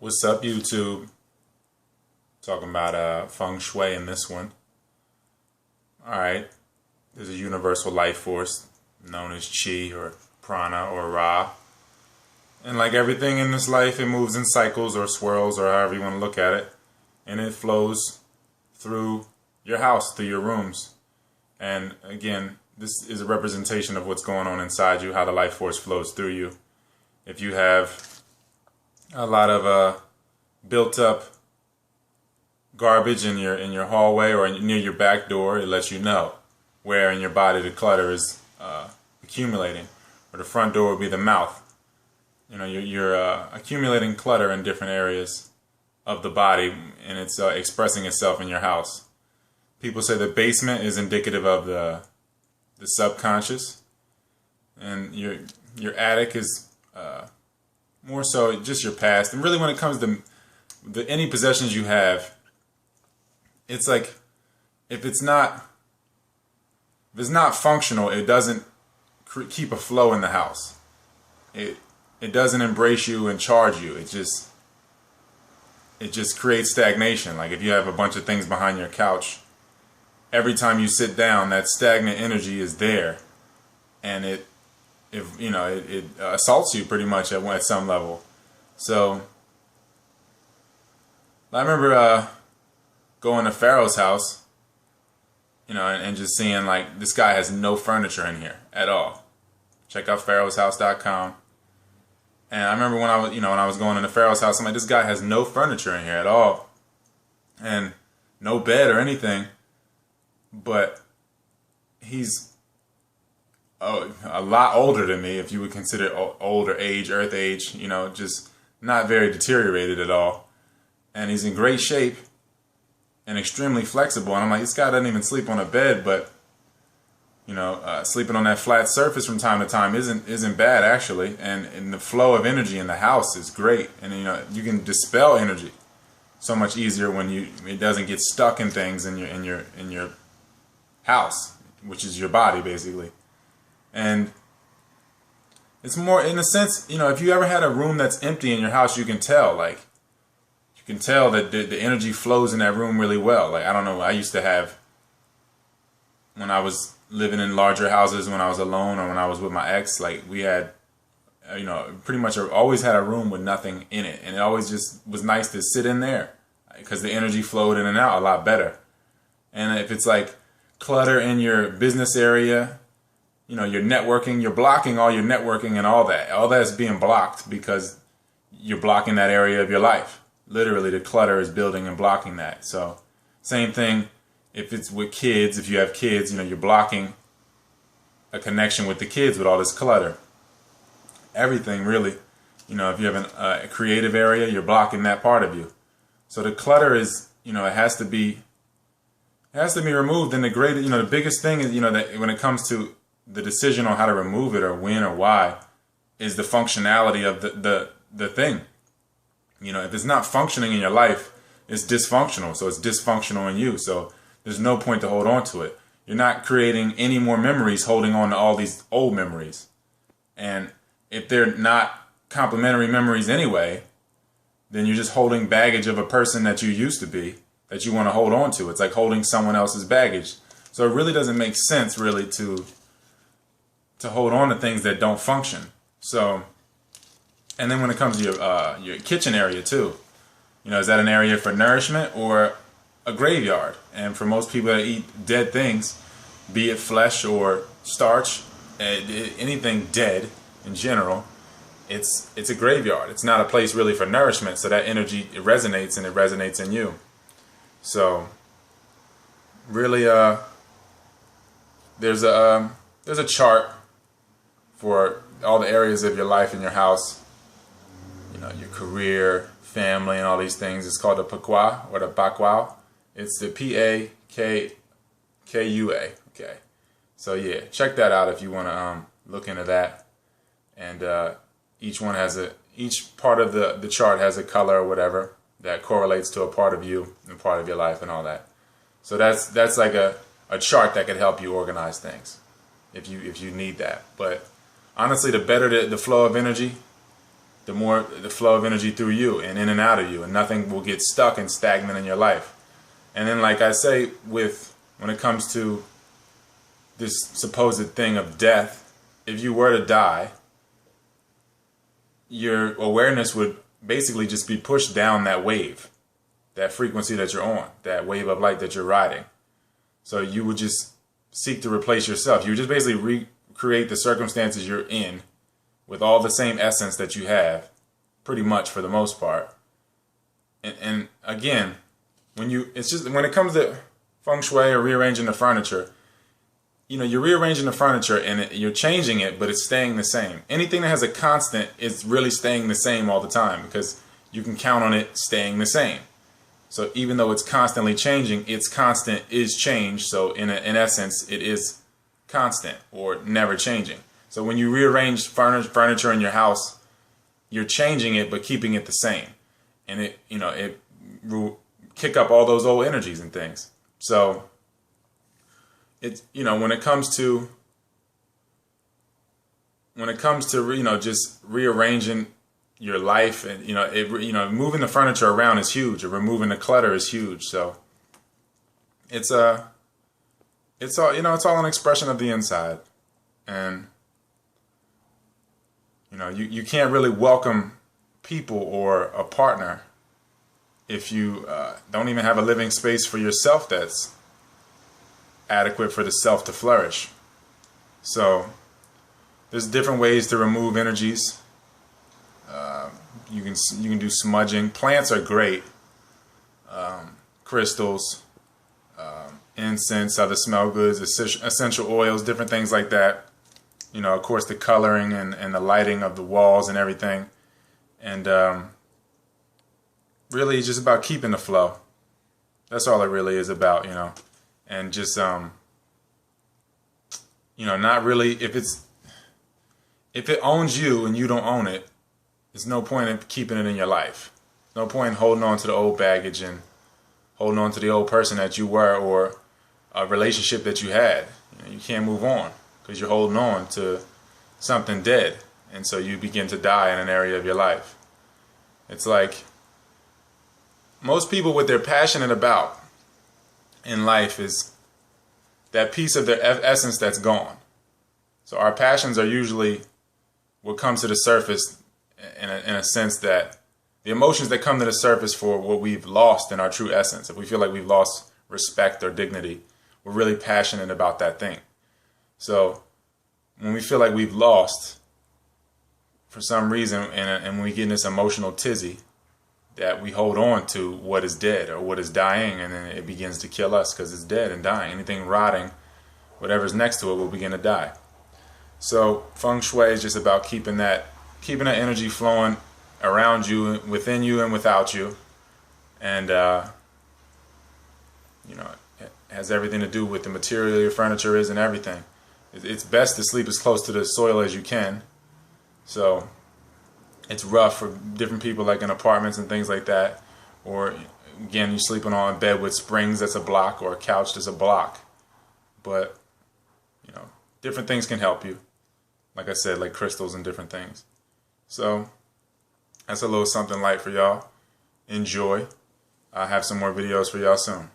What's up, YouTube? Talking about Feng Shui in this one. Alright, there's a universal life force known as Chi or Prana or Ra. And like everything in this life, it moves in cycles or swirls or however you want to look at it. And it flows through your house, through your rooms. And again, this is a representation of what's going on inside you, how the life force flows through you. If you have a lot of built up garbage in your hallway or near your back door, it lets you know where in your body the clutter is accumulating. Or the front door would be the mouth. You know, you're accumulating clutter in different areas of the body, and it's expressing itself in your house. People say the basement is indicative of the subconscious, and your attic is more so just your past. And really, when it comes to any possessions you have, it's like if it's not functional, it doesn't keep a flow in the house. It doesn't embrace you and charge you. It just creates stagnation. Like if you have a bunch of things behind your couch, every time you sit down, that stagnant energy is there, and it assaults you pretty much at some level. So I remember going to Pharaoh's house, and just seeing like this guy has no furniture in here at all. Check out pharaohshouse.com. And I remember when I was going into Pharaoh's house, I'm like, this guy has no furniture in here at all, and no bed or anything. But he's a lot older than me, if you would consider older age, earth age, just not very deteriorated at all. And he's in great shape and extremely flexible. And I'm like, this guy doesn't even sleep on a bed, but sleeping on that flat surface from time to time isn't bad actually. And the flow of energy in the house is great. And you can dispel energy so much easier when it doesn't get stuck in things in your house, which is your body basically. And it's more, in a sense, if you ever had a room that's empty in your house, you can tell that the energy flows in that room really well. Like, I don't know, I used to have, when I was living in larger houses, when I was alone or when I was with my ex, like we had, pretty much always had a room with nothing in it. And it always just was nice to sit in there because the energy flowed in and out a lot better. And if it's like clutter in your business area, your networking, you're blocking all your networking and all that. All that is being blocked because you're blocking that area of your life. Literally, the clutter is building and blocking that. So, same thing if it's with kids. If you have kids, you're blocking a connection with the kids with all this clutter. Everything, really. If you have a creative area, you're blocking that part of you. So the clutter is, it has to be removed. And the biggest thing is, that when it comes to the decision on how to remove it or when or why, is the functionality of the thing. If it's not functioning in your life, it's dysfunctional. So it's dysfunctional in you. So there's no point to hold on to it. You're not creating any more memories holding on to all these old memories. And if they're not complementary memories anyway, then you're just holding baggage of a person that you used to be that you want to hold on to. It's like holding someone else's baggage. So it really doesn't make sense really to hold on to things that don't function. So, and then when it comes to your kitchen area too, is that an area for nourishment or a graveyard? And for most people that eat dead things, be it flesh or starch, anything dead in general, it's a graveyard. It's not a place really for nourishment. So that energy, it resonates, and it resonates in you. So really, there's a chart for all the areas of your life in your house. Your career, family, and all these things. It's called the Pakwa or the Bakwao. It's the Pakua. Okay. So yeah, check that out if you want to look into that. And each part of the chart has a color or whatever that correlates to a part of you and part of your life and all that. So that's like a chart that could help you organize things if you need that. But honestly, the better the flow of energy, the more the flow of energy through you and in and out of you, and nothing will get stuck and stagnant in your life. And then, like I say, when it comes to this supposed thing of death, if you were to die, your awareness would basically just be pushed down that wave, that frequency that you're on, that wave of light that you're riding. So you would just seek to replace yourself. You would just basically recreate the circumstances you're in with all the same essence that you have, pretty much for the most part. And again, when it comes to Feng Shui or rearranging the furniture, you're rearranging the furniture and you're changing it, but it's staying the same. Anything that has a constant is really staying the same all the time, because you can count on it staying the same. So even though it's constantly changing, its constant is change. So in essence, it is constant or never changing. So when you rearrange furniture in your house, you're changing it but keeping it the same, and it will kick up all those old energies and things. So it's when it comes to just rearranging your life, and moving the furniture around is huge, or removing the clutter is huge. So it's all an expression of the inside. And you can't really welcome people or a partner if you don't even have a living space for yourself that's adequate for the self to flourish. So there's different ways to remove energies. You can do smudging. Plants are great. Crystals, incense, other smell goods, essential oils, different things like that. Of course, the coloring and the lighting of the walls and everything. And really just about keeping the flow. That's all it really is about, And just, not really, if it owns you and you don't own it, there's no point in keeping it in your life. No point in holding on to the old baggage and holding on to the old person that you were, or a relationship that you had. You can't move on because you're holding on to something dead. And so you begin to die in an area of your life. It's like most people, what they're passionate about in life is that piece of their essence that's gone. So our passions are usually what comes to the surface in a sense, that the emotions that come to the surface for what we've lost in our true essence. If we feel like we've lost respect or dignity, we're really passionate about that thing. So when we feel like we've lost for some reason, and when we get in this emotional tizzy, that we hold on to what is dead or what is dying, and then it begins to kill us because it's dead and dying. Anything rotting, whatever's next to it, will begin to die. So Feng Shui is just about keeping that energy flowing around you, within you and without you. And it has everything to do with the material your furniture is and everything. It's best to sleep as close to the soil as you can. So it's rough for different people, like in apartments and things like that. Or again, you're sleeping on a bed with springs, that's a block, or a couch that's a block. But different things can help you. Like I said, like crystals and different things. So that's a little something light for y'all. Enjoy. I'll have some more videos for y'all soon.